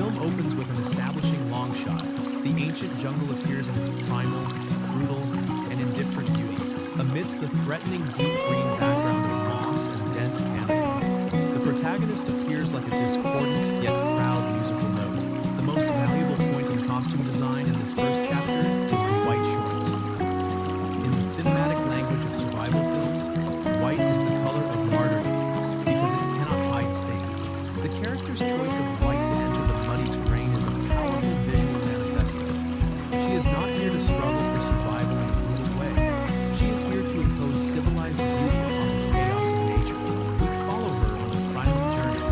film opens with an establishing long shot. The ancient jungle appears in its primal, brutal, and indifferent beauty, amidst the threatening deep green background of moss and dense canopy. The protagonist appears like a discordant yet proud musical note. The most valuable point in costume design in this first chapter is the white shorts. In the cinematic language of survival films, white is the color of martyrdom because it cannot hide stains. The character's choice of white to enter the muddy terrain is a powerful visual manifesto. She is not here to struggle for survival in a brutal way. She is here to impose civilized beauty upon the chaos of nature. We follow her on a silent journey.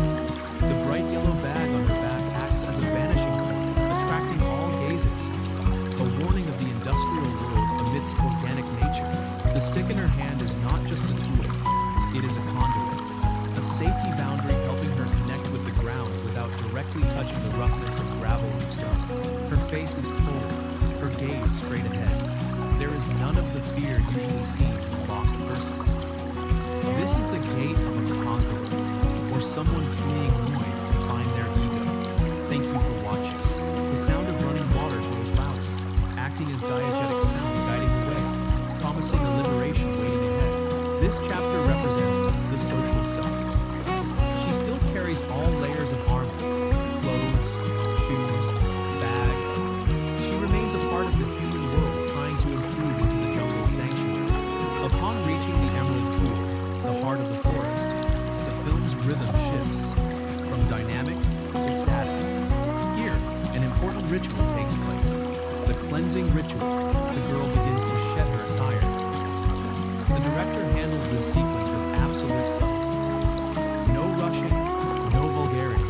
The bright yellow bag on her back acts as a vanishing point, attracting all gazes. A warning of the industrial world amidst organic nature. The stick in her hand is not just a tool, it is a conduit, a safety boundary helping her connect with the ground without directly touching the roughness of gravel and stone. Her face is cold, her gaze straight ahead. There is none of the fear usually seen in a lost person. This is the gait of a conqueror, or someone fleeing noise to find their ego. Thank you for watching. The sound of running water grows louder, acting as diegetic sound guiding the way, promising a liberation waiting ahead. This chapter represents the social self. She still carries all layers of armor, clothes, shoes, bag. She remains a part of the human world trying to intrude into the jungle sanctuary. Upon reaching the Emerald Pool, the heart of the forest, the film's rhythm shifts from dynamic to static. Here, an important ritual takes place. The cleansing ritual. The girl begins to shed her attire. The director handles this sequence with absolute subtlety. No rushing, no vulgarity.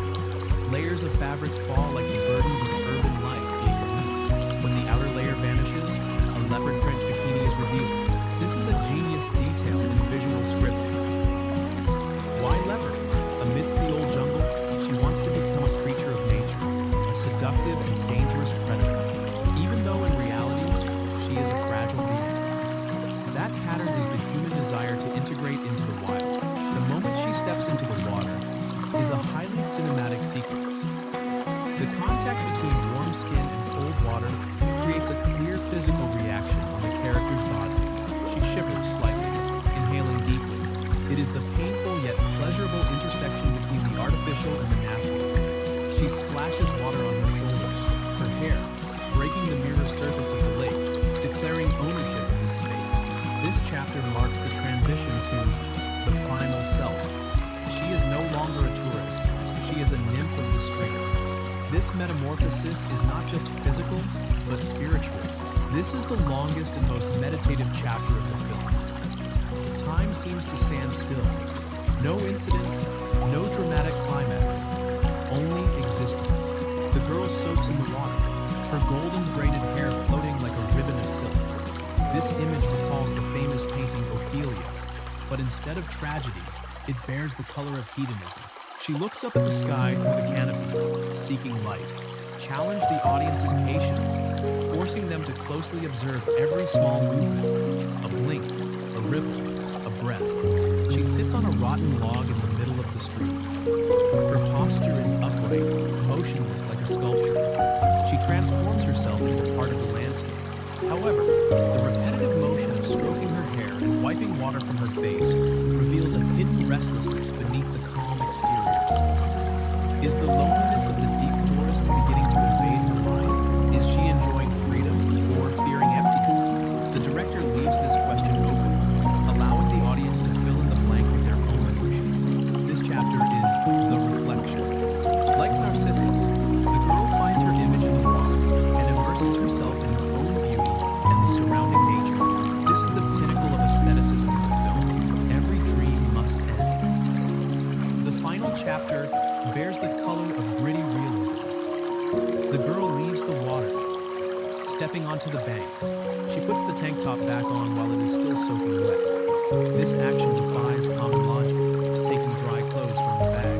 Layers of fabric fall like the burdens of urban life being removed. When the outer layer vanishes, a leopard print bikini is revealed. This is a genius detail in visual scripting. Why leopard? Amidst the old jungle, she wants to become a creature of nature, a seductive and dangerous predator. Even though in reality, she is a fragile being. That pattern is the human desire to integrate into the wild. The moment she steps into the water is a highly cinematic sequence. The contact between warm skin and cold water creates a clear physical reaction on the character's body. She shivers slightly, inhaling deeply. It is the painful yet pleasurable intersection between the artificial and the natural. She splashes water on her shoulders, her hair, breaking the mirror surface of the lake, declaring ownership in this space. This chapter marks the transition to the primal self. She is no longer a tourist. She is a nymph of the stream. This metamorphosis is not just physical, but spiritual. This is the longest and most meditative chapter of the film. Time seems to stand still. No incidents, no dramatic climax, only existence. The girl soaks in the water, her golden braided hair floating like a ribbon of silk. This image recalls the famous painting Ophelia, but instead of tragedy, it bears the color of hedonism. She looks up at the sky through the canopy, seeking light. Challenge the audience's patience, forcing them to closely observe every small movement, a blink, a ripple, a breath. She sits on a rotten log in the middle of the stream. Her posture is upright, motionless like a sculpture. She transforms herself into part of the landscape. However, the repetitive motion of stroking her hair and wiping water from her face reveals a hidden restlessness beneath the calm exterior. Is the loneliness of the deep forest beginning to invade her mind? Is she enjoying freedom or fearing emptiness? The director leaves this question open, allowing the audience to fill in the blank with their own emotions. This chapter is the reflection. Like Narcissus, the girl finds her image in the water and immerses herself in her own beauty and the surrounding nature. This is the pinnacle of aestheticism in the film. Every dream must end. The final chapter bears the color of gritty realism. The girl leaves the water, stepping onto the bank. She puts the tank top back on while it is still soaking wet. This action defies common logic, taking dry clothes from the bag,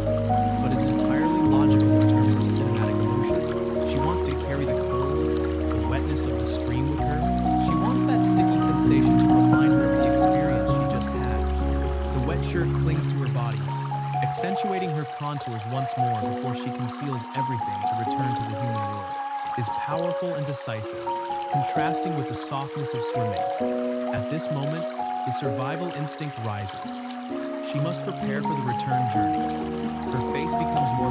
but is entirely logical in terms of cinematic emotion. She wants to carry the cold, the wetness of the stream with her. She wants that sticky sensation to remind her of the experience she just had. The wet shirt clings to her body, accentuating her contours once more before she conceals everything to return to the human world, is powerful and decisive, contrasting with the softness of swimming. At this moment, the survival instinct rises. She must prepare for the return journey. Her face becomes more